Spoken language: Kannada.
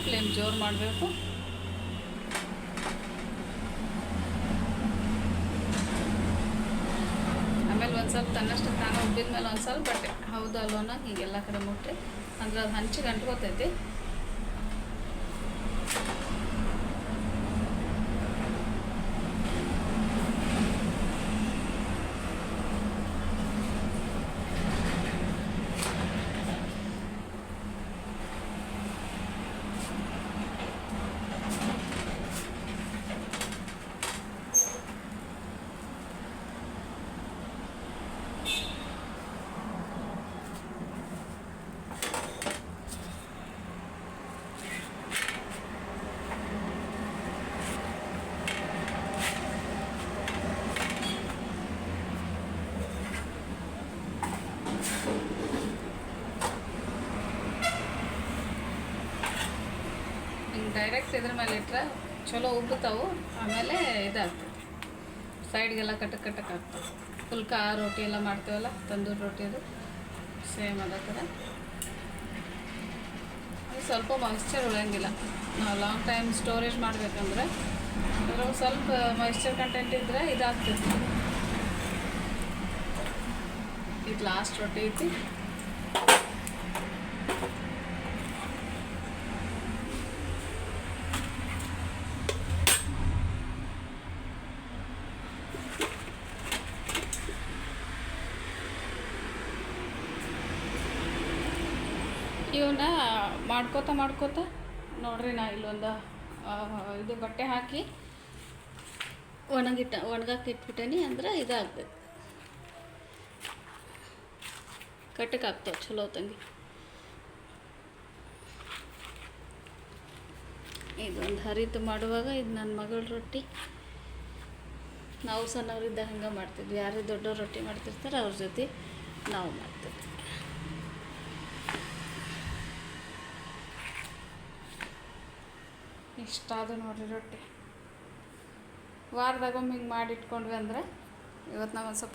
ಫ್ಲೇಮ್ ಜೋರು ಮಾಡಬೇಕು. ಆಮೇಲೆ ಒಂದು ಸ್ವಲ್ಪ ತನ್ನಷ್ಟು ತಾನು ಉಬ್ಬಿದ ಮೇಲೆ ಒಂದು ಸ್ವಲ್ಪ ಬಟ್ಟೆ ಹೌದು ಅಲ್ವನ ಹೀಗೆಲ್ಲ ಕಡೆ ಮುಟ್ಟಿ ಅಂದ್ರೆ ಅದು ಹಂಚಿಗೆ ಅಂಟ್ಕೋತೈತಿ. ಡೈರೆಕ್ಟ್ ಇದ್ರ ಮೇಲೆ ಇಟ್ಟರೆ ಚಲೋ ಉಬ್ಬುತ್ತಾವು. ಆಮೇಲೆ ಇದಾಗ್ತದೆ, ಸೈಡ್ಗೆಲ್ಲ ಕಟ್ಟಕ್ಕೆ ಆಗ್ತವೆ. ಪುಲ್ಕ ರೋಟಿ ಎಲ್ಲ ಮಾಡ್ತೇವಲ್ಲ, ತಂದೂರಿ ರೋಟಿ, ಅದು ಸೇಮ್ ಅದೇ ಥರ. ಅದು ಸ್ವಲ್ಪ ಮಾಯಿಶ್ಚರ್ ಉಳಿಯಂಗಿಲ್ಲ. ನಾವು ಲಾಂಗ್ ಟೈಮ್ ಸ್ಟೋರೇಜ್ ಮಾಡಬೇಕಂದ್ರೆ ಅದ್ರಾಗ ಸ್ವಲ್ಪ ಮಾಯಿಶ್ಚರ್ ಕಂಟೆಂಟ್ ಇದ್ದರೆ ಇದಾಗ್ತದೆ. ಇದು ಲಾಸ್ಟ್ ರೊಟ್ಟಿ ಐತಿ. ಇವನ್ನ ಮಾಡ್ಕೋತ ನೋಡ್ರಿ, ನಾ ಇಲ್ಲೊಂದು ಇದು ಬಟ್ಟೆ ಹಾಕಿ ಒಣಗಕ್ಕೆ ಇಟ್ಬಿಟ್ಟೇನಿ. ಅಂದ್ರೆ ಇದಾಗ್ತದೆ, ಕಟ್ಟಕ್ಕೆ ಆಗ್ತಾವೆ ಚಲೋ ತಂಗಿ. ಇದೊಂದು ಹರಿತು ಮಾಡುವಾಗ ಇದು ನನ್ನ ಮಗಳ ರೊಟ್ಟಿ. ನಾವು ಸಣ್ಣವರಿದ್ದ ಹಂಗೆ ಮಾಡ್ತಿದ್ವಿ. ಯಾರು ದೊಡ್ಡವ್ರು ರೊಟ್ಟಿ ಮಾಡ್ತಿರ್ತಾರೆ ಅವ್ರ ಜೊತೆ ನಾವು ಮಾಡ್ತಿದ್ವಿ. ಇಷ್ಟ ಅದು ನೋಡಿರಿ ರೊಟ್ಟಿ. ವಾರದಾಗೊಮ್ಮೆ ಹಿಂಗೆ ಮಾಡಿ ಇಟ್ಕೊಂಡ್ವಿ ಅಂದ್ರೆ ಇವತ್ತು ನಾವು ಒಂದು ಸ್ವಲ್ಪ